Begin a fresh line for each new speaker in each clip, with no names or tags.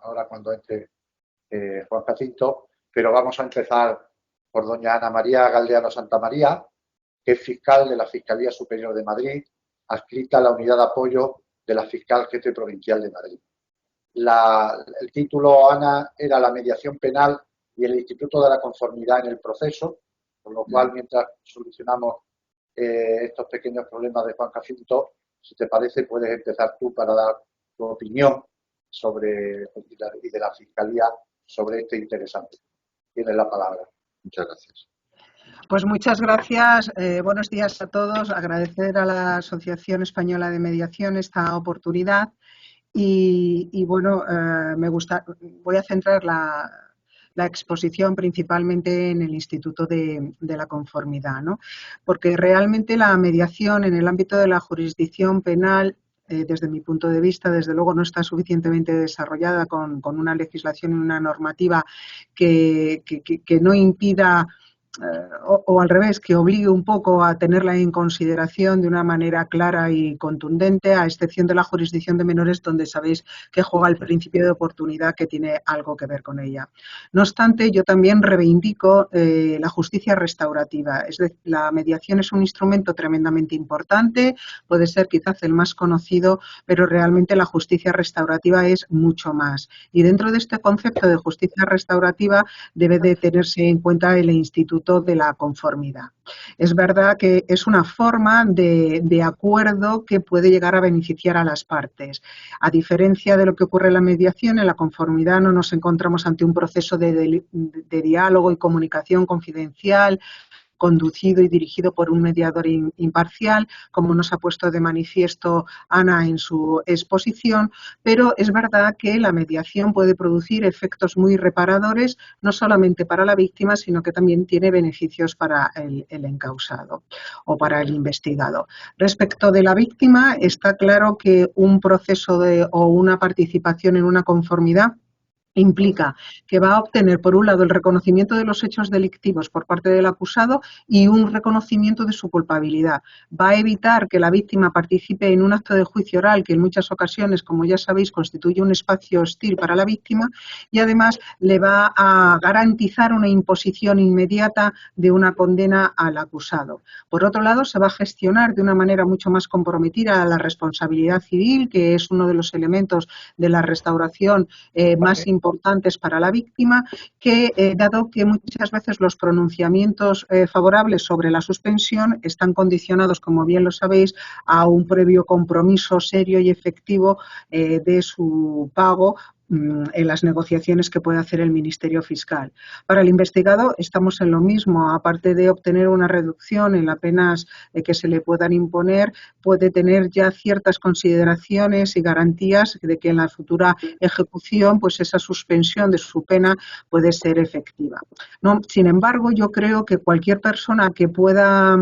ahora cuando entre Juan Jacinto, pero vamos a empezar por doña Ana María Galdeano Santamaría, que es fiscal de la Fiscalía Superior de Madrid, adscrita a la unidad de apoyo de la fiscal jefe provincial de Madrid. El título, Ana, era la mediación penal y el Instituto de la Conformidad en el proceso, con lo cual, mientras solucionamos estos pequeños problemas de Juan Jacinto, si te parece, puedes empezar tú para dar tu opinión sobre y de la Fiscalía sobre este interesante. Tienes la palabra. Muchas gracias.
Pues muchas gracias. Buenos días a todos. Agradecer a la Asociación Española de Mediación esta oportunidad y bueno, voy a centrar la exposición principalmente en el Instituto de la Conformidad, ¿no? Porque realmente la mediación en el ámbito de la jurisdicción penal, desde mi punto de vista, desde luego no está suficientemente desarrollada con una legislación y una normativa que no impida o al revés, que obligue un poco a tenerla en consideración de una manera clara y contundente, a excepción de la jurisdicción de menores, donde sabéis que juega el principio de oportunidad que tiene algo que ver con ella. No obstante, yo también reivindico la justicia restaurativa. Es decir, la mediación es un instrumento tremendamente importante, puede ser quizás el más conocido, pero realmente la justicia restaurativa es mucho más. Y dentro de este concepto de justicia restaurativa debe de tenerse en cuenta el Instituto de la Conformidad. Es verdad que es una forma de acuerdo que puede llegar a beneficiar a las partes. A diferencia de lo que ocurre en la mediación, en la conformidad no nos encontramos ante un proceso de diálogo y comunicación confidencial, conducido y dirigido por un mediador imparcial, como nos ha puesto de manifiesto Ana en su exposición, pero es verdad que la mediación puede producir efectos muy reparadores, no solamente para la víctima, sino que también tiene beneficios para el encausado o para el investigado. Respecto de la víctima, está claro que un proceso o una participación en una conformidad implica que va a obtener, por un lado, el reconocimiento de los hechos delictivos por parte del acusado y un reconocimiento de su culpabilidad. Va a evitar que la víctima participe en un acto de juicio oral que en muchas ocasiones, como ya sabéis, constituye un espacio hostil para la víctima y además le va a garantizar una imposición inmediata de una condena al acusado. Por otro lado, se va a gestionar de una manera mucho más comprometida la responsabilidad civil, que es uno de los elementos de la restauración más importantes para la víctima, que dado que muchas veces los pronunciamientos favorables sobre la suspensión están condicionados, como bien lo sabéis, a un previo compromiso serio y efectivo de su pago en las negociaciones que puede hacer el Ministerio Fiscal. Para el investigado estamos en lo mismo, aparte de obtener una reducción en las penas que se le puedan imponer, puede tener ya ciertas consideraciones y garantías de que en la futura ejecución pues esa suspensión de su pena puede ser efectiva. No, sin embargo, yo creo que cualquier persona que pueda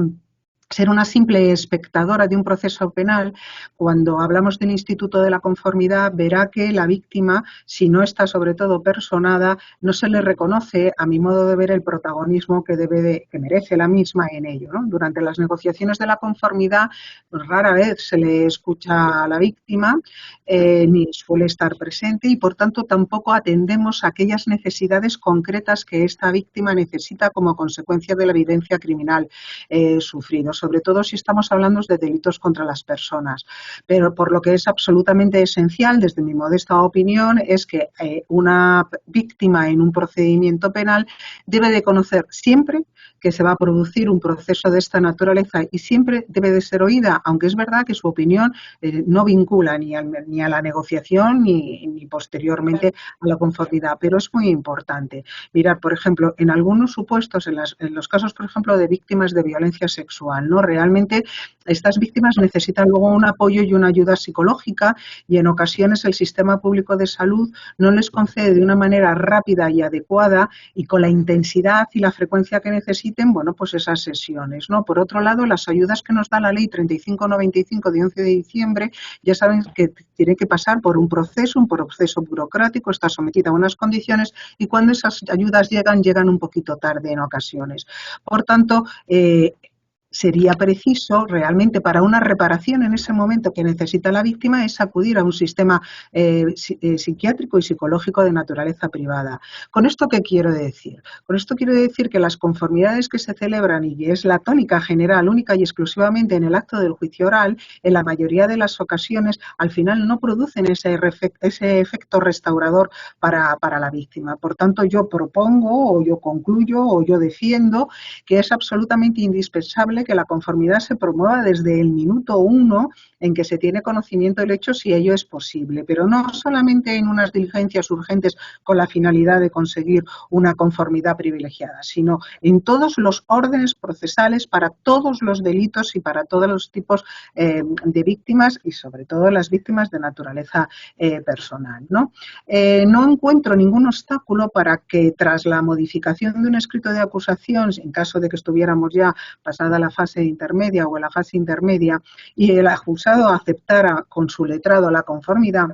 ser una simple espectadora de un proceso penal, cuando hablamos del Instituto de la Conformidad, verá que la víctima, si no está sobre todo personada, no se le reconoce, a mi modo de ver, el protagonismo que merece la misma en ello, ¿no? Durante las negociaciones de la conformidad, pues rara vez se le escucha a la víctima, ni suele estar presente y, por tanto, tampoco atendemos a aquellas necesidades concretas que esta víctima necesita como consecuencia de la evidencia criminal sufrida, sobre todo si estamos hablando de delitos contra las personas. Pero por lo que es absolutamente esencial, desde mi modesta opinión, es que una víctima en un procedimiento penal debe de conocer siempre que se va a producir un proceso de esta naturaleza y siempre debe de ser oída, aunque es verdad que su opinión no vincula ni a la negociación ni posteriormente a la conformidad, pero es muy importante. Mirar, por ejemplo, en algunos supuestos, en los casos, por ejemplo, de víctimas de violencia sexual, ¿no? Realmente estas víctimas necesitan luego un apoyo y una ayuda psicológica y en ocasiones el sistema público de salud no les concede de una manera rápida y adecuada y con la intensidad y la frecuencia que necesiten, bueno, pues esas sesiones, ¿no? Por otro lado, las ayudas que nos da la ley 3595 de 11 de diciembre, ya saben que tiene que pasar por un proceso burocrático, está sometida a unas condiciones y cuando esas ayudas llegan un poquito tarde en ocasiones. Por tanto, sería preciso realmente para una reparación en ese momento que necesita la víctima es acudir a un sistema psiquiátrico y psicológico de naturaleza privada. ¿Con esto qué quiero decir? Con esto quiero decir que las conformidades que se celebran y que es la tónica general única y exclusivamente en el acto del juicio oral, en la mayoría de las ocasiones al final no producen ese efecto restaurador para la víctima. Por tanto, yo propongo o yo concluyo o yo defiendo que es absolutamente indispensable que la conformidad se promueva desde el minuto 1 en que se tiene conocimiento del hecho, si ello es posible, pero no solamente en unas diligencias urgentes con la finalidad de conseguir una conformidad privilegiada, sino en todos los órdenes procesales para todos los delitos y para todos los tipos de víctimas y sobre todo las víctimas de naturaleza personal, ¿no? No encuentro ningún obstáculo para que tras la modificación de un escrito de acusación, en caso de que estuviéramos ya pasada la fase intermedia o en la fase intermedia y el acusado aceptara con su letrado la conformidad,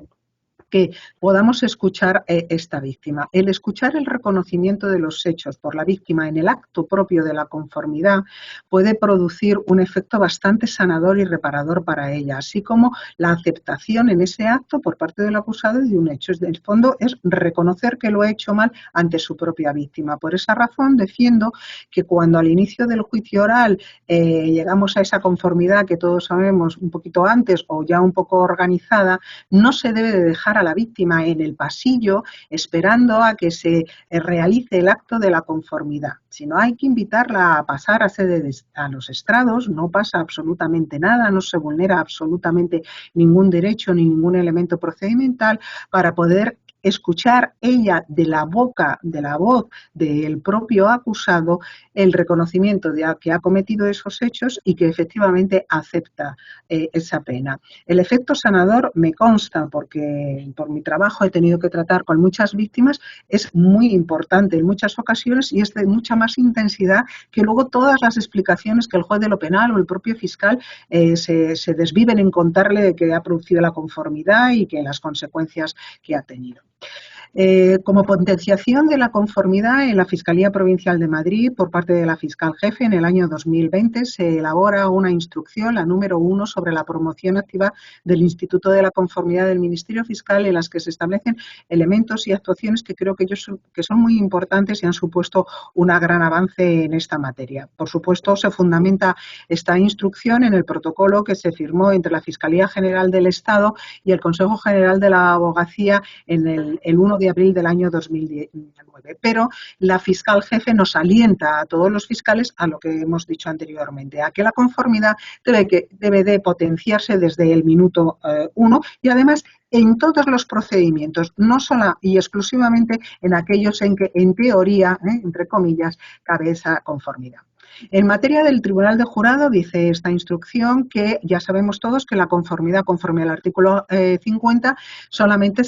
que podamos escuchar esta víctima. El escuchar el reconocimiento de los hechos por la víctima en el acto propio de la conformidad puede producir un efecto bastante sanador y reparador para ella, así como la aceptación en ese acto por parte del acusado de un hecho. En el fondo es reconocer que lo ha hecho mal ante su propia víctima. Por esa razón defiendo que cuando al inicio del juicio oral llegamos a esa conformidad que todos sabemos un poquito antes o ya un poco organizada, no se debe de dejar a la víctima en el pasillo esperando a que se realice el acto de la conformidad, sino hay que invitarla a pasar a los estrados, no pasa absolutamente nada, no se vulnera absolutamente ningún derecho ni ningún elemento procedimental para poder escuchar ella de la boca, de la voz del propio acusado, el reconocimiento de que ha cometido esos hechos y que efectivamente acepta esa pena. El efecto sanador me consta porque por mi trabajo he tenido que tratar con muchas víctimas, es muy importante en muchas ocasiones y es de mucha más intensidad que luego todas las explicaciones que el juez de lo penal o el propio fiscal se desviven en contarle que ha producido la conformidad y que las consecuencias que ha tenido. Como potenciación de la conformidad en la Fiscalía Provincial de Madrid por parte de la fiscal jefe en el año 2020 se elabora una instrucción, la número 1, sobre la promoción activa del Instituto de la Conformidad del Ministerio Fiscal en las que se establecen elementos y actuaciones que creo que son muy importantes y han supuesto un gran avance en esta materia. Por supuesto, se fundamenta esta instrucción en el protocolo que se firmó entre la Fiscalía General del Estado y el Consejo General de la Abogacía en el 1 de abril del año 2009. Pero la fiscal jefe nos alienta a todos los fiscales a lo que hemos dicho anteriormente, a que la conformidad debe de potenciarse desde el minuto 1 y además en todos los procedimientos, no solo y exclusivamente en aquellos en que en teoría, entre comillas, cabe esa conformidad. En materia del Tribunal de Jurado dice esta instrucción que ya sabemos todos que la conformidad conforme al artículo 50 solamente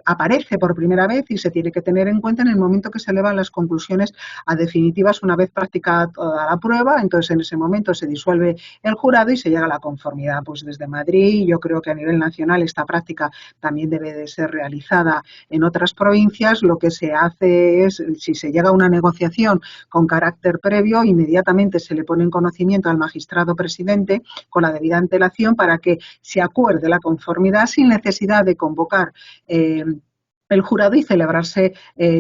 aparece por primera vez y se tiene que tener en cuenta en el momento que se elevan las conclusiones a definitivas una vez practicada toda la prueba, entonces en ese momento se disuelve el jurado y se llega a la conformidad. Pues desde Madrid yo creo que a nivel nacional esta práctica también debe de ser realizada en otras provincias. Lo que se hace es, si se llega a una negociación con carácter previo, inmediatamente se le pone en conocimiento al magistrado presidente con la debida antelación para que se acuerde la conformidad sin necesidad de convocar el jurado y celebrarse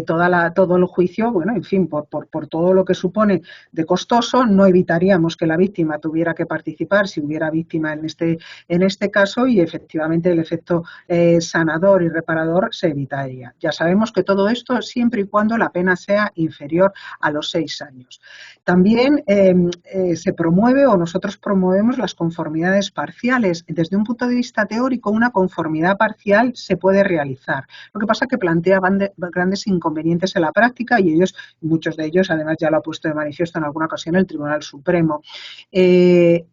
todo el juicio, bueno, en fin, por todo lo que supone de costoso, no evitaríamos que la víctima tuviera que participar si hubiera víctima en este caso y efectivamente el efecto sanador y reparador se evitaría. Ya sabemos que todo esto siempre y cuando la pena sea inferior a los 6 años. También se promueve o nosotros promovemos las conformidades parciales. Desde un punto de vista teórico, una conformidad parcial se puede realizar. Lo que pasa es que plantea grandes inconvenientes en la práctica y muchos de ellos, además ya lo ha puesto de manifiesto en alguna ocasión el Tribunal Supremo. Si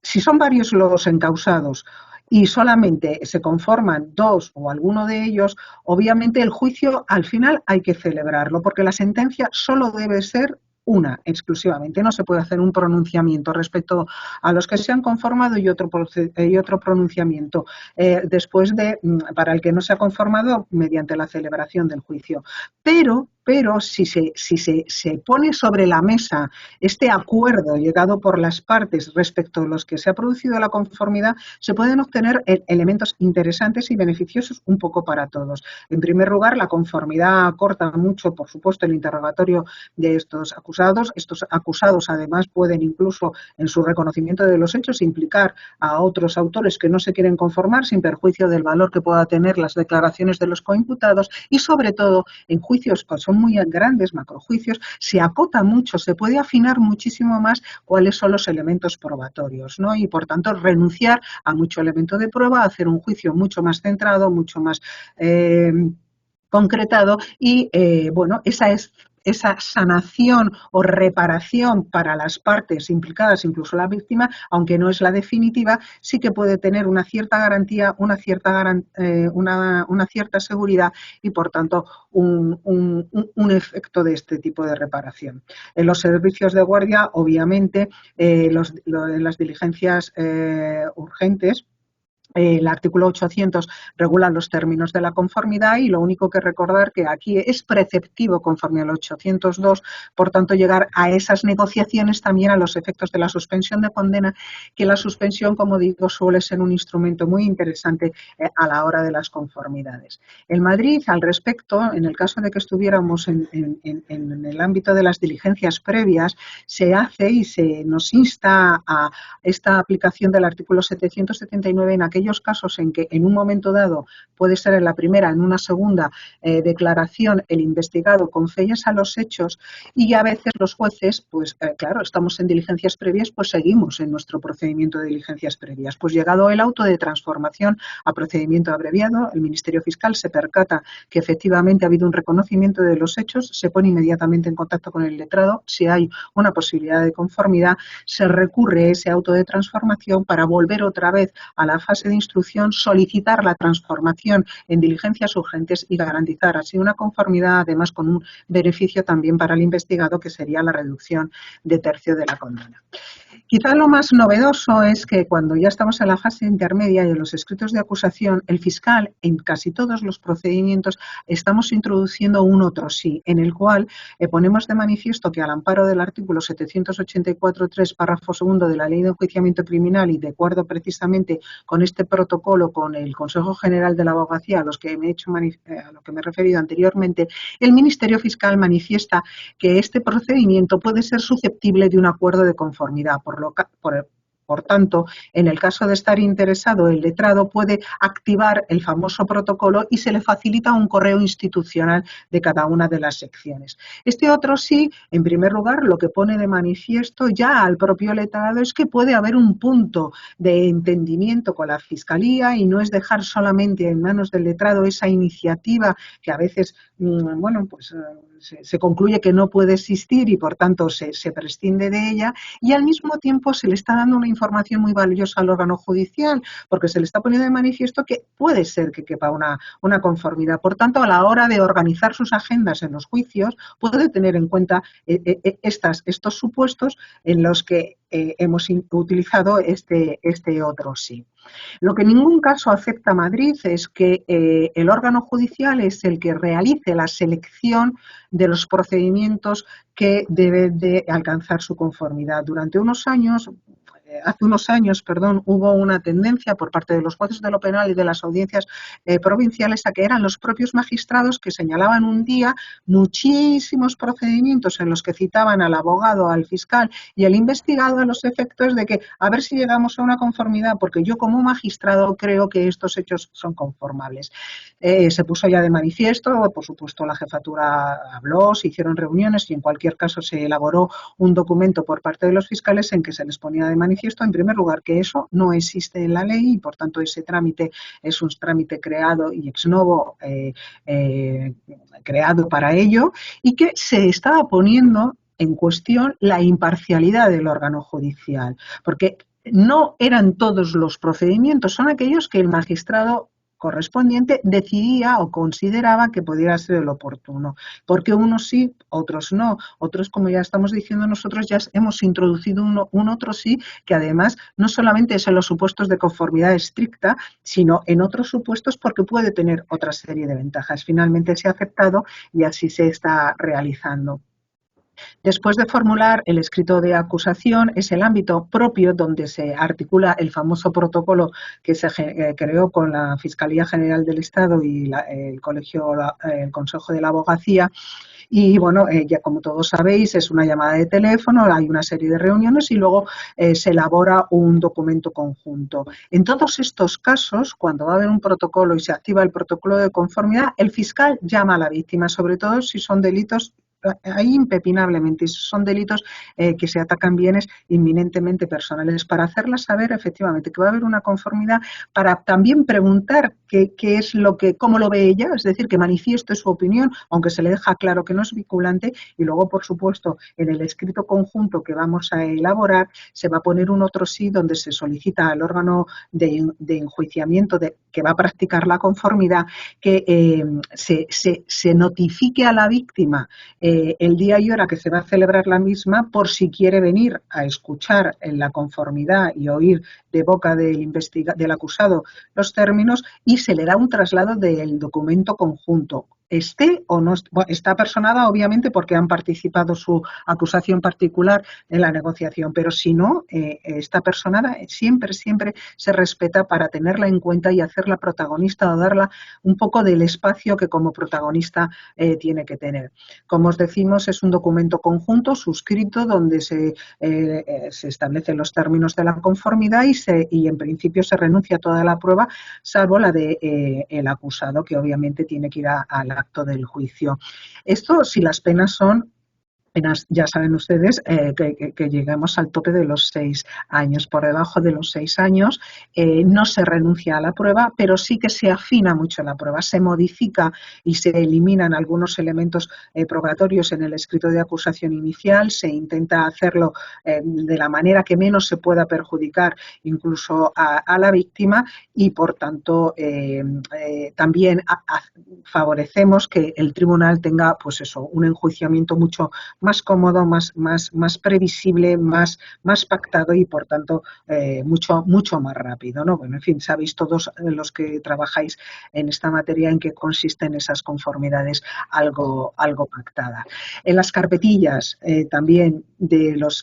son varios los encausados y solamente se conforman 2 o alguno de ellos, obviamente el juicio al final hay que celebrarlo porque la sentencia solo debe ser una exclusivamente, no se puede hacer un pronunciamiento respecto a los que se han conformado y otro pronunciamiento para el que no se ha conformado mediante la celebración del juicio. Pero pero si se pone sobre la mesa este acuerdo llegado por las partes respecto a los que se ha producido la conformidad, se pueden obtener elementos interesantes y beneficiosos un poco para todos. En primer lugar, la conformidad acorta mucho, por supuesto, el interrogatorio de estos acusados. Estos acusados, además, pueden incluso, en su reconocimiento de los hechos, implicar a otros autores que no se quieren conformar, sin perjuicio del valor que pueda tener las declaraciones de los coimputados, y, sobre todo, en juicios que son muy grandes, macrojuicios, se acota mucho, se puede afinar muchísimo más cuáles son los elementos probatorios, ¿no? Y, por tanto, renunciar a mucho elemento de prueba, hacer un juicio mucho más centrado, mucho más concretado y, bueno, esa sanación o reparación para las partes implicadas, incluso la víctima, aunque no es la definitiva, sí que puede tener una cierta garantía, una cierta seguridad y, por tanto, un efecto de este tipo de reparación. En los servicios de guardia, obviamente, en las diligencias urgentes, el artículo 800 regula los términos de la conformidad y lo único que recordar que aquí es preceptivo conforme al 802, por tanto llegar a esas negociaciones también a los efectos de la suspensión de condena, que la suspensión, como digo, suele ser un instrumento muy interesante a la hora de las conformidades. En Madrid, al respecto, en el caso de que estuviéramos en el ámbito de las diligencias previas, se hace y se nos insta a esta aplicación del artículo 779 en aquellos casos en que en un momento dado, puede ser en la primera, en una segunda declaración, el investigado confiesa los hechos y a veces los jueces, pues claro, estamos en diligencias previas, pues seguimos en nuestro procedimiento de diligencias previas. Pues llegado el auto de transformación a procedimiento abreviado, el Ministerio Fiscal se percata que efectivamente ha habido un reconocimiento de los hechos, se pone inmediatamente en contacto con el letrado, si hay una posibilidad de conformidad, se recurre a ese auto de transformación para volver otra vez a la fase de instrucción, solicitar la transformación en diligencias urgentes y garantizar así una conformidad, además con un beneficio también para el investigado, que sería la reducción de tercio de la condena. Quizá lo más novedoso es que cuando ya estamos en la fase intermedia y en los escritos de acusación, el fiscal, en casi todos los procedimientos, estamos introduciendo un otro sí, en el cual ponemos de manifiesto que al amparo del artículo 784.3, párrafo segundo de la Ley de Enjuiciamiento Criminal y de acuerdo precisamente con este protocolo, con el Consejo General de la Abogacía, a lo que me he referido anteriormente, el Ministerio Fiscal manifiesta que este procedimiento puede ser susceptible de un acuerdo de conformidad. Por tanto, en el caso de estar interesado, el letrado puede activar el famoso protocolo y se le facilita un correo institucional de cada una de las secciones. Este otro sí, en primer lugar, lo que pone de manifiesto ya al propio letrado es que puede haber un punto de entendimiento con la Fiscalía y no es dejar solamente en manos del letrado esa iniciativa que a veces, bueno, pues se concluye que no puede existir y por tanto se prescinde de ella, y al mismo tiempo se le está dando una información muy valiosa al órgano judicial porque se le está poniendo de manifiesto que puede ser que quepa una conformidad. Por tanto, a la hora de organizar sus agendas en los juicios puede tener en cuenta estos supuestos en los que hemos utilizado este otro sí. Lo que en ningún caso acepta Madrid es que el órgano judicial es el que realice la selección de los procedimientos que deben de alcanzar su conformidad. Durante unos años, hace unos años, hubo una tendencia por parte de los jueces de lo penal y de las audiencias provinciales a que eran los propios magistrados que señalaban un día muchísimos procedimientos en los que citaban al abogado, al fiscal y al investigado a los efectos de que a ver si llegamos a una conformidad, porque yo como magistrado creo que estos hechos son conformables. Se puso ya de manifiesto, por supuesto la jefatura habló, se hicieron reuniones y en cualquier caso se elaboró un documento por parte de los fiscales en que se les ponía de manifiesto, en primer lugar, que eso no existe en la ley y por tanto ese trámite es un trámite creado y ex novo creado para ello, y que se estaba poniendo en cuestión la imparcialidad del órgano judicial, porque no eran todos los procedimientos, son aquellos que el magistrado correspondiente, decidía o consideraba que pudiera ser el oportuno. Porque unos sí, otros no. Otros, como ya estamos diciendo nosotros, ya hemos introducido un otro sí, que además no solamente es en los supuestos de conformidad estricta, sino en otros supuestos porque puede tener otra serie de ventajas. Finalmente se ha aceptado y así se está realizando. Después de formular el escrito de acusación, es el ámbito propio donde se articula el famoso protocolo que se creó con la Fiscalía General del Estado y el Consejo de la Abogacía. Y bueno, ya como todos sabéis, es una llamada de teléfono, hay una serie de reuniones y luego se elabora un documento conjunto. En todos estos casos, cuando va a haber un protocolo y se activa el protocolo de conformidad, el fiscal llama a la víctima, sobre todo si son delitos ahí impepinablemente, son delitos que se atacan bienes inminentemente personales, para hacerla saber efectivamente que va a haber una conformidad, para también preguntar qué es cómo lo ve ella, es decir, que manifieste su opinión, aunque se le deja claro que no es vinculante, y luego, por supuesto, en el escrito conjunto que vamos a elaborar, se va a poner un otro sí donde se solicita al órgano de enjuiciamiento que va a practicar la conformidad que se notifique a la víctima el día y hora que se va a celebrar la misma, por si quiere venir a escuchar en la conformidad y oír de boca del acusado los términos, y se le da un traslado del documento conjunto. Esté o no está personada, obviamente, porque han participado su acusación particular en la negociación, pero si no está personada, siempre se respeta para tenerla en cuenta y hacerla protagonista o darla un poco del espacio que como protagonista tiene que tener. Como os decimos, es un documento conjunto suscrito donde se establecen los términos de la conformidad y en principio se renuncia a toda la prueba, salvo la de el acusado, que obviamente tiene que ir al acto del juicio. Esto, si las penas son, ya saben ustedes que lleguemos al tope de los 6 años. Por debajo de los 6 años no se renuncia a la prueba, pero sí que se afina mucho la prueba, se modifica y se eliminan algunos elementos probatorios en el escrito de acusación inicial, se intenta hacerlo de la manera que menos se pueda perjudicar incluso a la víctima, y por tanto también favorecemos que el tribunal tenga pues eso, un enjuiciamiento mucho más cómodo, más previsible, más pactado y por tanto mucho más rápido, ¿no? Bueno, en fin, sabéis todos los que trabajáis en esta materia en qué consisten esas conformidades algo pactadas. En las carpetillas también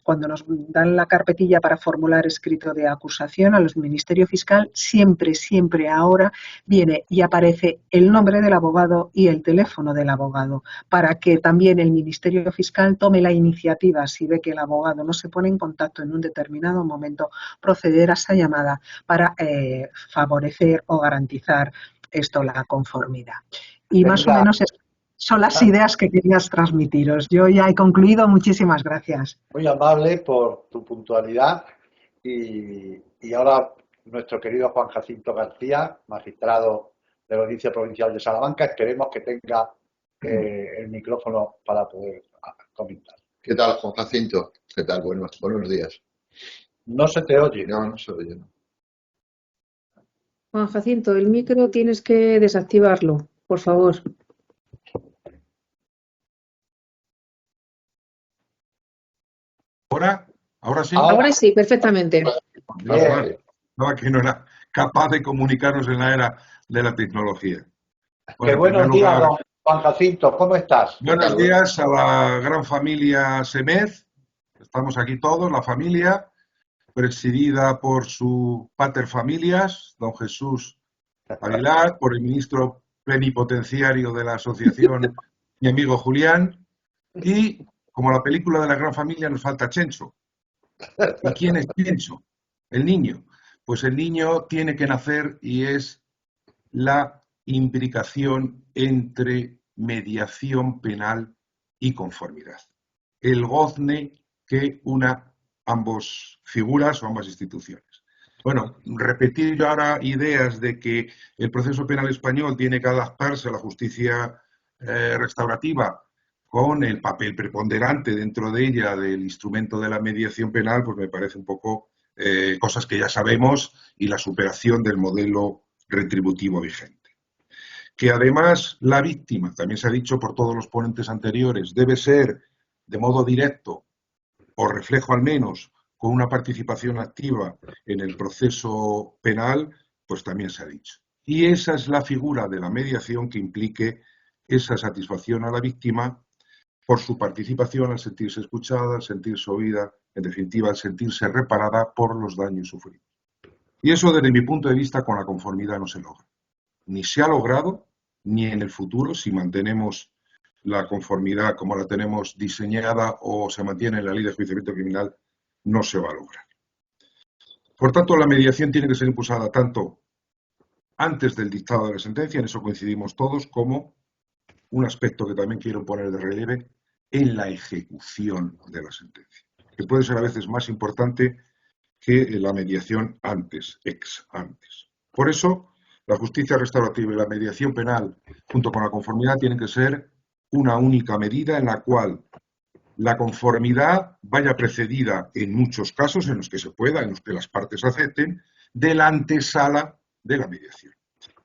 cuando nos dan la carpetilla para formular escrito de acusación a los Ministerio Fiscal, siempre ahora viene y aparece el nombre del abogado y el teléfono del abogado, para que también el Ministerio Fiscal tome la iniciativa, si ve que el abogado no se pone en contacto en un determinado momento, proceder a esa llamada para favorecer o garantizar la conformidad. Y más o menos son las ideas que querías transmitiros. Yo ya he concluido. Muchísimas gracias.
Muy amable por tu puntualidad y ahora nuestro querido Juan Jacinto García, magistrado de la Audiencia Provincial de Salamanca, esperemos que tenga el micrófono para poder comentar.
¿Qué tal, Juan Jacinto? ¿Qué tal? Buenos días.
No se te oye.
No se oye. No.
Juan Jacinto, el micro tienes que desactivarlo, por favor.
¿Ahora sí?
Ahora sí, perfectamente.
Vale. No, que no era capaz de comunicarnos en la era de la tecnología.
Bueno, buenos días, Juan Jacinto, ¿cómo estás?
Buenos días a la gran familia Semez. Estamos aquí todos, la familia, presidida por su pater familias, don Jesús Aguilar, por el ministro plenipotenciario de la asociación, mi amigo Julián, y como la película de la gran familia nos falta Chencho. ¿Y quién es Chencho? El niño. Pues el niño tiene que nacer y es la imbricación entre mediación penal y conformidad. El gozne que una ambas figuras o ambas instituciones. Bueno, repetir yo ahora ideas de que el proceso penal español tiene que adaptarse a la justicia restaurativa con el papel preponderante dentro de ella del instrumento de la mediación penal, pues me parece un poco cosas que ya sabemos, y la superación del modelo retributivo vigente. Que además la víctima, también se ha dicho por todos los ponentes anteriores, debe ser de modo directo o reflejo al menos con una participación activa en el proceso penal, pues también se ha dicho. Y esa es la figura de la mediación que implique esa satisfacción a la víctima por su participación, al sentirse escuchada, al sentirse oída, en definitiva, al sentirse reparada por los daños sufridos. Y eso, desde mi punto de vista, con la conformidad no se logra. Ni se ha logrado, ni en el futuro, si mantenemos la conformidad como la tenemos diseñada o se mantiene en la ley de enjuiciamiento criminal, no se va a lograr. Por tanto, la mediación tiene que ser impulsada tanto antes del dictado de la sentencia, en eso coincidimos todos, como un aspecto que también quiero poner de relieve, en la ejecución de la sentencia, que puede ser a veces más importante que la mediación antes, ex antes. Por eso, la justicia restaurativa y la mediación penal, junto con la conformidad, tienen que ser una única medida en la cual la conformidad vaya precedida, en muchos casos en los que se pueda, en los que las partes acepten, de la antesala de la mediación.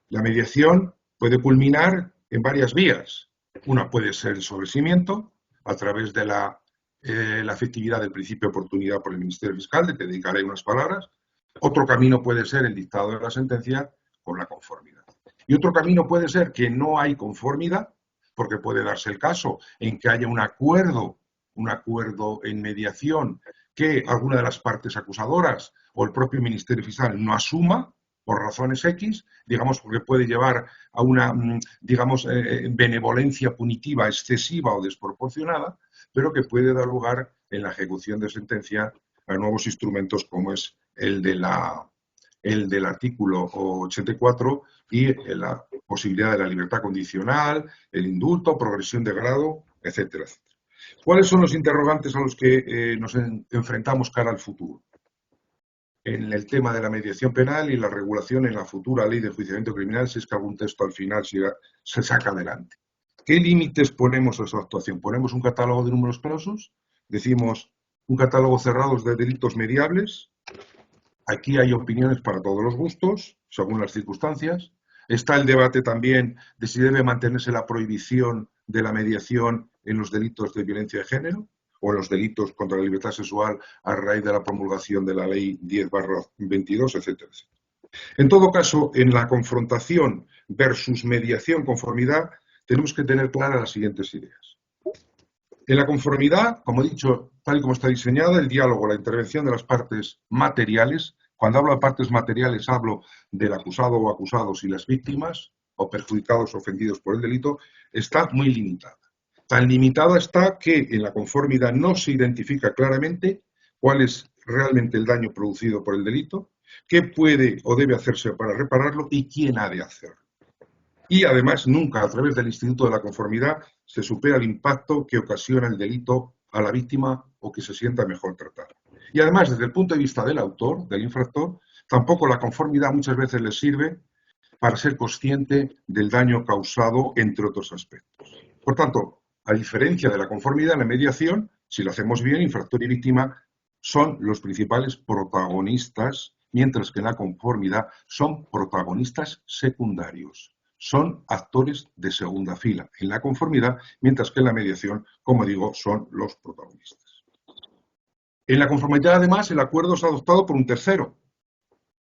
La mediación puede culminar en varias vías. Una puede ser el sobreseimiento, a través de la efectividad del principio de oportunidad por el Ministerio Fiscal, de que dedicaré unas palabras. Otro camino puede ser el dictado de la sentencia con la conformidad. Y otro camino puede ser que no hay conformidad, porque puede darse el caso en que haya un acuerdo en mediación que alguna de las partes acusadoras o el propio Ministerio Fiscal no asuma por razones X, digamos, porque puede llevar a una, digamos, benevolencia punitiva excesiva o desproporcionada, pero que puede dar lugar en la ejecución de sentencia a nuevos instrumentos como es el del artículo 84 y la posibilidad de la libertad condicional, el indulto, progresión de grado, etcétera, etcétera. ¿Cuáles son los interrogantes a los que nos enfrentamos cara al futuro? En el tema de la mediación penal y la regulación en la futura ley de enjuiciamiento criminal, si es que algún texto al final se saca adelante. ¿Qué límites ponemos a su actuación? ¿Ponemos un catálogo de números clausus? ¿Decimos un catálogo cerrado de delitos mediables? Aquí hay opiniones para todos los gustos, según las circunstancias. Está el debate también de si debe mantenerse la prohibición de la mediación en los delitos de violencia de género o en los delitos contra la libertad sexual a raíz de la promulgación de la Ley 10/22, etcétera, etcétera. En todo caso, en la confrontación versus mediación-conformidad, tenemos que tener claras las siguientes ideas. En la conformidad, como he dicho, tal y como está diseñada, el diálogo, la intervención de las partes materiales. Cuando hablo de partes materiales, hablo del acusado o acusados y las víctimas, o perjudicados o ofendidos por el delito, está muy limitada. Tan limitada está que en la conformidad no se identifica claramente cuál es realmente el daño producido por el delito, qué puede o debe hacerse para repararlo y quién ha de hacerlo. Y además nunca a través del Instituto de la Conformidad se supera el impacto que ocasiona el delito a la víctima o que se sienta mejor tratada. Y además, desde el punto de vista del autor, del infractor, tampoco la conformidad muchas veces le sirve para ser consciente del daño causado, entre otros aspectos. Por tanto, a diferencia de la conformidad, la mediación, si lo hacemos bien, infractor y víctima son los principales protagonistas, mientras que en la conformidad son protagonistas secundarios. Son actores de segunda fila en la conformidad, mientras que en la mediación, como digo, son los protagonistas. En la conformidad, además, el acuerdo es adoptado por un tercero.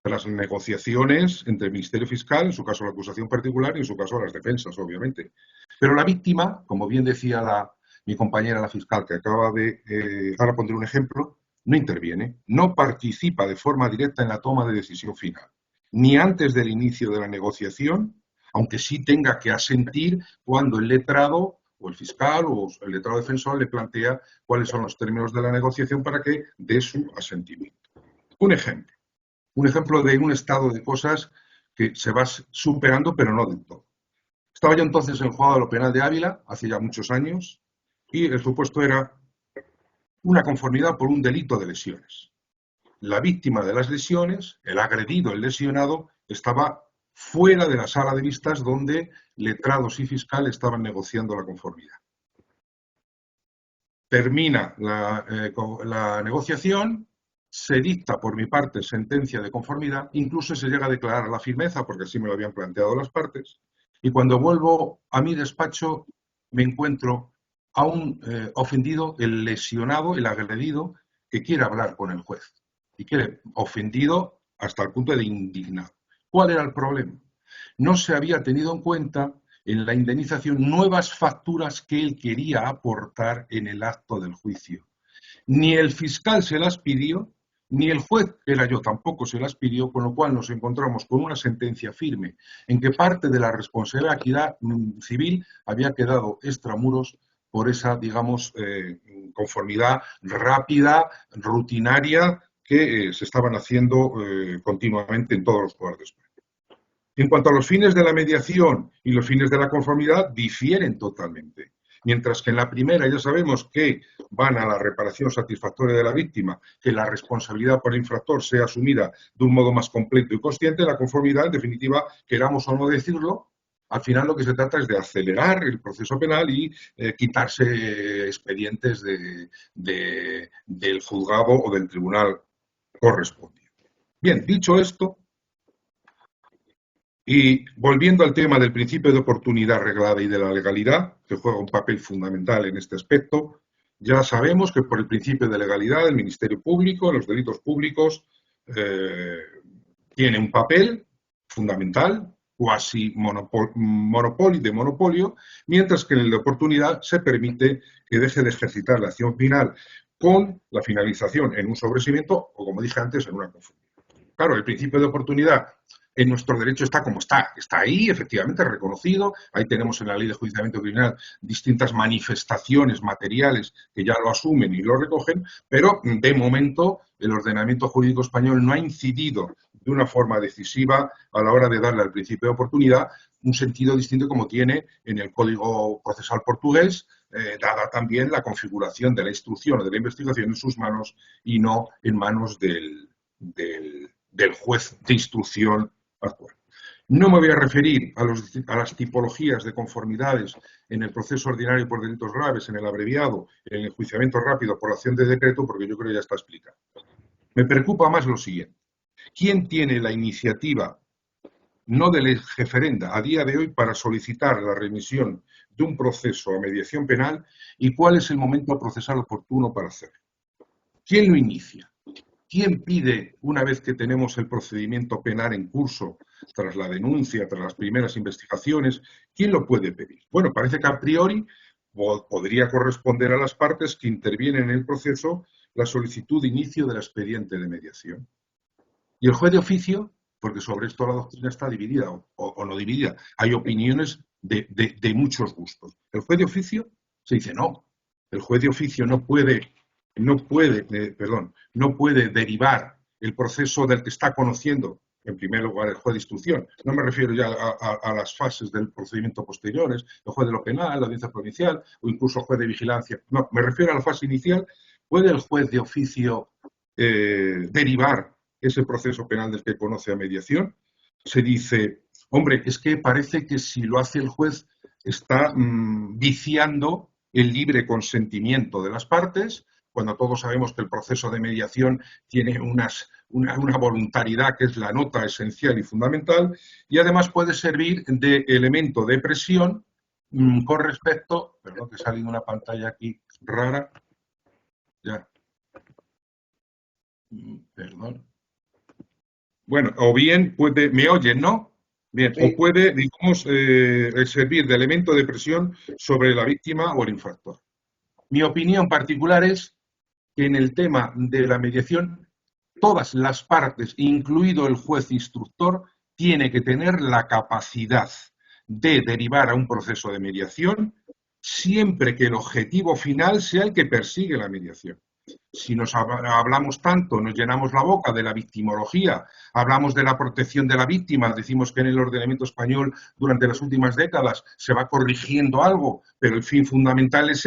Las negociaciones entre el Ministerio Fiscal, en su caso la acusación particular y en su caso las defensas, obviamente. Pero la víctima, como bien decía mi compañera la fiscal que acaba de, ahora pondré un ejemplo, no interviene, no participa de forma directa en la toma de decisión final, ni antes del inicio de la negociación, aunque sí tenga que asentir cuando el letrado o el fiscal o el letrado defensor le plantea cuáles son los términos de la negociación para que dé su asentimiento. Un ejemplo de un estado de cosas que se va superando, pero no del todo. Estaba yo entonces en el juzgado de lo penal de Ávila, hace ya muchos años, y el supuesto era una conformidad por un delito de lesiones. La víctima de las lesiones, el agredido, el lesionado, estaba fuera de la sala de vistas donde letrados y fiscal estaban negociando la conformidad. Termina la negociación se dicta por mi parte sentencia de conformidad, incluso se llega a declarar la firmeza, porque así me lo habían planteado las partes, y cuando vuelvo a mi despacho me encuentro a un ofendido, el lesionado, el agredido, que quiere hablar con el juez, y quiere ofendido hasta el punto de indignado. ¿Cuál era el problema? No se había tenido en cuenta en la indemnización nuevas facturas que él quería aportar en el acto del juicio. Ni el fiscal se las pidió, ni el juez, que era yo, tampoco se las pidió, con lo cual nos encontramos con una sentencia firme en que parte de la responsabilidad civil había quedado extramuros por esa, digamos, conformidad rápida, rutinaria, que se estaban haciendo continuamente en todos los juzgados de España. En cuanto a los fines de la mediación y los fines de la conformidad, difieren totalmente. Mientras que en la primera ya sabemos que van a la reparación satisfactoria de la víctima, que la responsabilidad por el infractor sea asumida de un modo más completo y consciente, la conformidad, en definitiva, queramos o no decirlo, al final lo que se trata es de acelerar el proceso penal y quitarse expedientes del juzgado o del tribunal correspondiente. Bien, dicho esto, y volviendo al tema del principio de oportunidad reglada y de la legalidad, que juega un papel fundamental en este aspecto, ya sabemos que por el principio de legalidad el Ministerio Público, en los delitos públicos, tiene un papel fundamental, cuasi monopolio, mientras que en el de oportunidad se permite que deje de ejercitar la acción final con la finalización en un sobreseimiento o, como dije antes, en una conformidad. Claro, el principio de oportunidad en nuestro derecho está como está ahí, efectivamente reconocido, ahí tenemos en la Ley de Enjuiciamiento Criminal distintas manifestaciones materiales que ya lo asumen y lo recogen, pero de momento el ordenamiento jurídico español no ha incidido de una forma decisiva a la hora de darle al principio de oportunidad un sentido distinto como tiene en el Código Procesal portugués, dada también la configuración de la instrucción o de la investigación en sus manos y no en manos del juez de instrucción actual. No me voy a referir a las tipologías de conformidades en el proceso ordinario por delitos graves, en el abreviado, en el enjuiciamiento rápido por acción de decreto, porque yo creo que ya está explicado. Me preocupa más lo siguiente. ¿Quién tiene la iniciativa, no de lege referenda, a día de hoy para solicitar la remisión de un proceso a mediación penal y cuál es el momento procesal oportuno para hacerlo? ¿Quién lo inicia? ¿Quién pide, una vez que tenemos el procedimiento penal en curso, tras la denuncia, tras las primeras investigaciones, quién lo puede pedir? Bueno, parece que a priori podría corresponder a las partes que intervienen en el proceso la solicitud de inicio del expediente de mediación. Y el juez de oficio, porque sobre esto la doctrina está dividida o no dividida, hay opiniones de muchos gustos. El juez de oficio se dice no, el juez de oficio no puede derivar el proceso del que está conociendo, en primer lugar, el juez de instrucción. No me refiero ya a las fases del procedimiento posteriores, el juez de lo penal, la audiencia provincial o incluso el juez de vigilancia. No, me refiero a la fase inicial. ¿Puede el juez de oficio derivar ese proceso penal del que conoce a mediación? Se dice, hombre, es que parece que si lo hace el juez está viciando el libre consentimiento de las partes, cuando todos sabemos que el proceso de mediación tiene una voluntariedad que es la nota esencial y fundamental, y además puede servir de elemento de presión con respecto, perdón que sale en una pantalla aquí rara, ya, perdón, bueno, o bien puede, ¿me oyen, no? Bien, sí. O puede, digamos, servir de elemento de presión sobre la víctima o el infractor. Mi opinión particular es que en el tema de la mediación, todas las partes, incluido el juez instructor, tiene que tener la capacidad de derivar a un proceso de mediación siempre que el objetivo final sea el que persigue la mediación. Si nos hablamos tanto, nos llenamos la boca de la victimología, hablamos de la protección de la víctima, decimos que en el ordenamiento español durante las últimas décadas se va corrigiendo algo, pero el fin fundamental es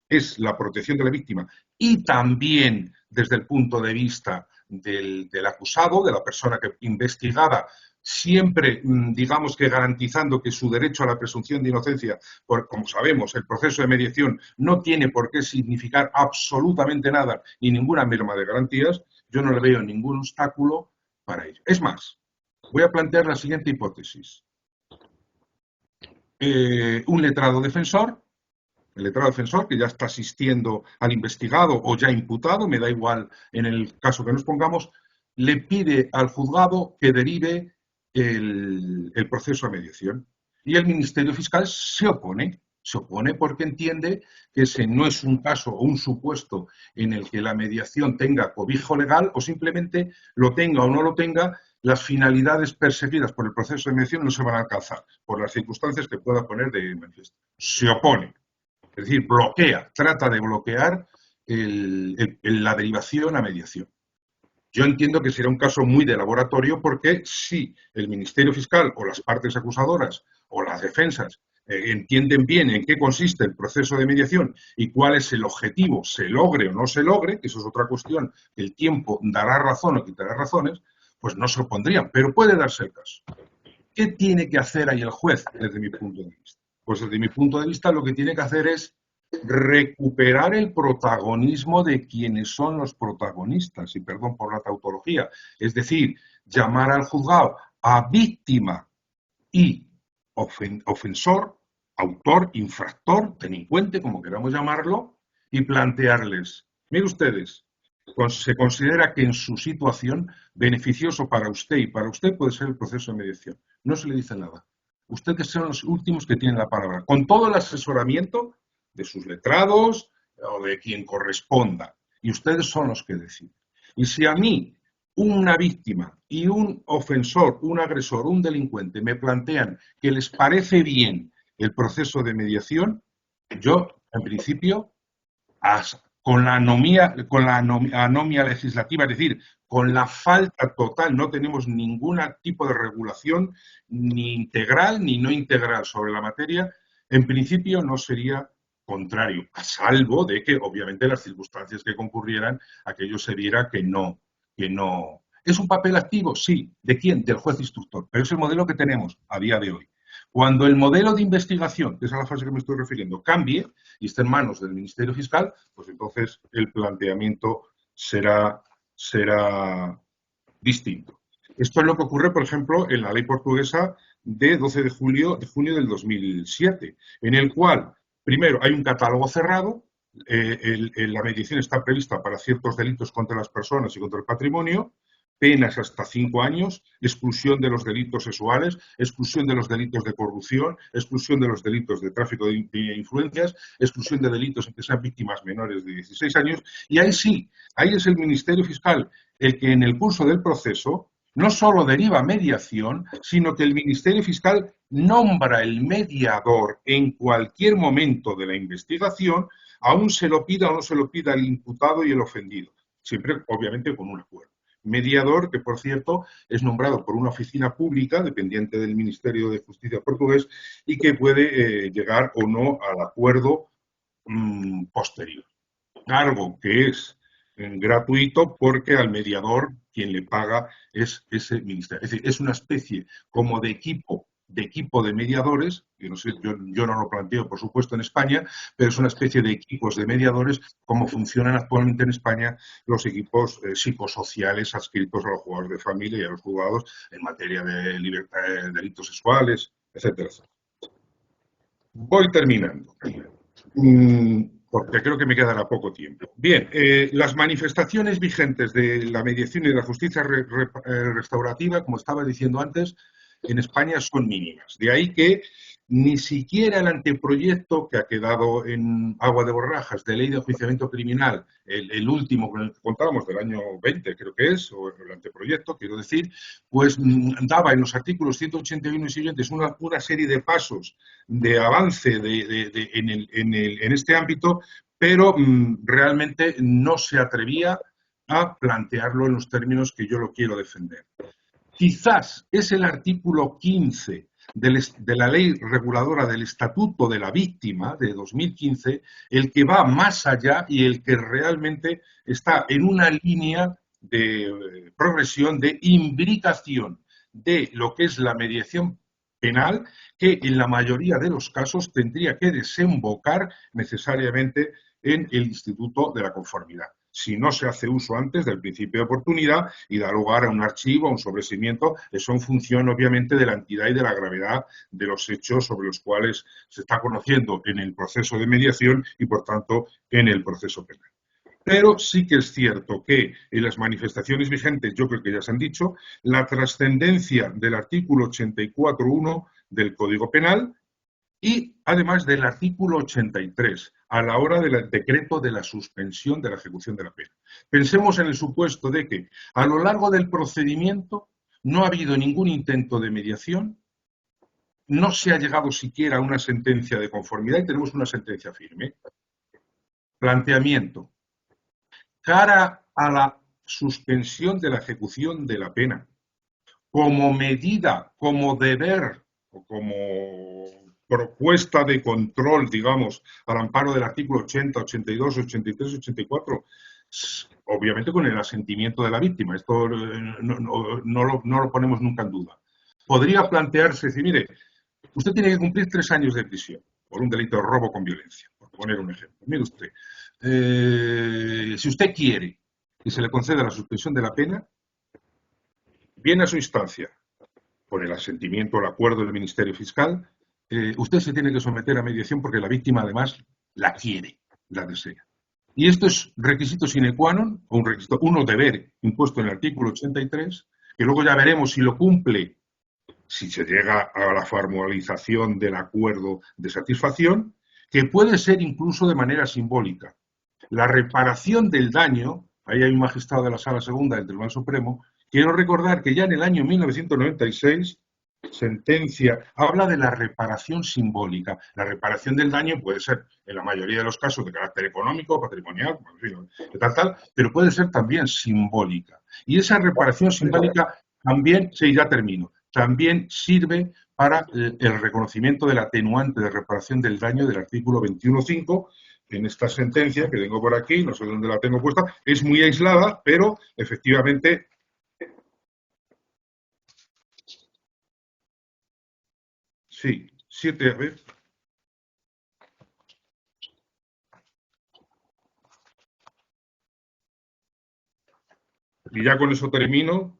es la protección de la víctima. Y también desde el punto de vista del acusado, de la persona investigada, siempre, digamos que garantizando que su derecho a la presunción de inocencia, como sabemos, el proceso de mediación no tiene por qué significar absolutamente nada ni ninguna merma de garantías, yo no le veo ningún obstáculo para ello. Es más, voy a plantear la siguiente hipótesis. Un letrado defensor, el letrado defensor que ya está asistiendo al investigado o ya imputado, me da igual en el caso que nos pongamos, le pide al juzgado que derive el proceso a mediación. Y el Ministerio Fiscal se opone porque entiende que ese no es un caso o un supuesto en el que la mediación tenga cobijo legal o simplemente lo tenga o no lo tenga, las finalidades perseguidas por el proceso de mediación no se van a alcanzar por las circunstancias que pueda poner de manifiesto. Se opone, es decir, bloquea, trata de bloquear la derivación a mediación. Yo entiendo que será un caso muy de laboratorio porque si el Ministerio Fiscal o las partes acusadoras o las defensas entienden bien en qué consiste el proceso de mediación y cuál es el objetivo, se logre o no se logre, que eso es otra cuestión, el tiempo dará razón o quitará razones, pues no se opondrían, pero puede darse el caso. ¿Qué tiene que hacer ahí el juez desde mi punto de vista? Pues desde mi punto de vista lo que tiene que hacer es recuperar el protagonismo de quienes son los protagonistas, y perdón por la tautología, es decir, llamar al juzgado a víctima y ofensor, autor, infractor, delincuente, como queramos llamarlo, y plantearles, miren ustedes, se considera que en su situación beneficioso para usted y para usted puede ser el proceso de mediación. No se le dice nada. Ustedes son los últimos que tienen la palabra, con todo el asesoramiento de sus letrados o de quien corresponda. Y ustedes son los que deciden. Y si a mí, una víctima y un ofensor, un agresor, un delincuente me plantean que les parece bien el proceso de mediación, yo, en principio, con la anomia legislativa, es decir, con la falta total, no tenemos ningún tipo de regulación ni integral ni no integral sobre la materia, en principio no sería contrario, a salvo de que, obviamente, las circunstancias que concurrieran, aquello se viera que no. ¿Es un papel activo? Sí. ¿De quién? Del juez instructor. Pero es el modelo que tenemos a día de hoy. Cuando el modelo de investigación, que es a la fase que me estoy refiriendo, cambie y esté en manos del Ministerio Fiscal, pues entonces el planteamiento será distinto. Esto es lo que ocurre, por ejemplo, en la ley portuguesa de 12 de junio del 2007, en el cual, primero, hay un catálogo cerrado, la mediación está prevista para ciertos delitos contra las personas y contra el patrimonio, penas hasta 5 años, exclusión de los delitos sexuales, exclusión de los delitos de corrupción, exclusión de los delitos de tráfico de influencias, exclusión de delitos en que sean víctimas menores de 16 años, y ahí sí, ahí es el Ministerio Fiscal el que en el curso del proceso no solo deriva mediación, sino que el Ministerio Fiscal nombra el mediador en cualquier momento de la investigación, aún se lo pida o no se lo pida el imputado y el ofendido, siempre obviamente con un acuerdo. Mediador que, por cierto, es nombrado por una oficina pública dependiente del Ministerio de Justicia portugués y que puede llegar o no al acuerdo posterior. Cargo que es gratuito porque al mediador quien le paga es ese ministerio. Es decir, es una especie como de equipo de mediadores, yo no lo planteo, por supuesto, en España, pero es una especie de equipos de mediadores como funcionan actualmente en España los equipos psicosociales adscritos a los juzgados de familia y a los juzgados en materia de delitos sexuales, etcétera, etcétera. Voy terminando, porque creo que me quedará poco tiempo. Bien, las manifestaciones vigentes de la mediación y de la justicia restaurativa, como estaba diciendo antes, en España son mínimas. De ahí que ni siquiera el anteproyecto que ha quedado en agua de borrajas de ley de enjuiciamiento criminal, el último con el que contábamos del año 20, creo que es, o el anteproyecto, quiero decir, pues daba en los artículos 181 y siguientes una serie de pasos de avance en este ámbito, pero realmente no se atrevía a plantearlo en los términos que yo lo quiero defender. Quizás es el artículo 15 de la ley reguladora del Estatuto de la Víctima de 2015 el que va más allá y el que realmente está en una línea progresión de imbricación de lo que es la mediación penal, que en la mayoría de los casos tendría que desembocar necesariamente en el Instituto de la Conformidad, si no se hace uso antes del principio de oportunidad y da lugar a un archivo, a un sobreseimiento, eso en función obviamente de la entidad y de la gravedad de los hechos sobre los cuales se está conociendo en el proceso de mediación y por tanto en el proceso penal. Pero sí que es cierto que en las manifestaciones vigentes, yo creo que ya se han dicho, la trascendencia del artículo 84.1 del Código Penal y además del artículo 83 a la hora del decreto de la suspensión de la ejecución de la pena. Pensemos en el supuesto de que a lo largo del procedimiento no ha habido ningún intento de mediación, no se ha llegado siquiera a una sentencia de conformidad y tenemos una sentencia firme. Planteamiento. Cara a la suspensión de la ejecución de la pena, como medida, como deber o como propuesta de control, digamos, al amparo del artículo 80, 82, 83, 84, obviamente con el asentimiento de la víctima, esto no lo ponemos nunca en duda. Podría plantearse, decir, mire, usted tiene que cumplir 3 años de prisión por un delito de robo con violencia, por poner un ejemplo. Mire usted, si usted quiere que se le conceda la suspensión de la pena, viene a su instancia, por el asentimiento o el acuerdo del Ministerio Fiscal, usted se tiene que someter a mediación porque la víctima además la quiere, la desea. Y esto es requisito sine qua non, o un deber impuesto en el artículo 83, que luego ya veremos si lo cumple, si se llega a la formalización del acuerdo de satisfacción, que puede ser incluso de manera simbólica. La reparación del daño, ahí hay un magistrado de la Sala Segunda del Tribunal Supremo, quiero recordar que ya en el año 1996, sentencia, habla de la reparación simbólica. La reparación del daño puede ser, en la mayoría de los casos, de carácter económico, patrimonial, tal, pero puede ser también simbólica. Y esa reparación simbólica también, sí, ya termino, también sirve para el reconocimiento del atenuante de reparación del daño del artículo 21.5, en esta sentencia que tengo por aquí, no sé dónde la tengo puesta, es muy aislada, pero efectivamente sí, 7, a ver. Y ya con eso termino.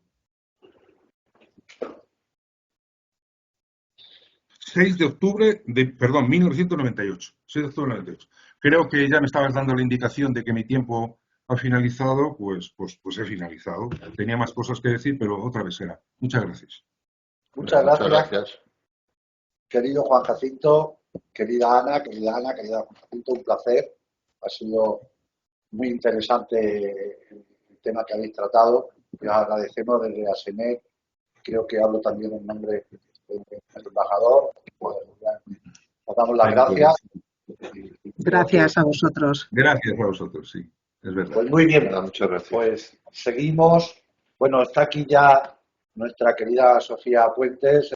6 de octubre de, perdón, 1998. 6 de octubre de 1998. Creo que ya me estabas dando la indicación de que mi tiempo ha finalizado, pues he finalizado. Tenía más cosas que decir, pero otra vez será. Muchas gracias.
Muchas gracias. Querido Juan Jacinto, querida Ana, querido Juan Jacinto, un placer. Ha sido muy interesante el tema que habéis tratado. Les agradecemos desde ASEMED. Creo que hablo también en nombre del embajador. Pues, os damos las gracias.
Gracias a vosotros.
Gracias a vosotros, sí, es verdad.
Pues muy bien,
Muchas gracias.
pues seguimos. Bueno, está aquí ya nuestra querida Sofía Puentes.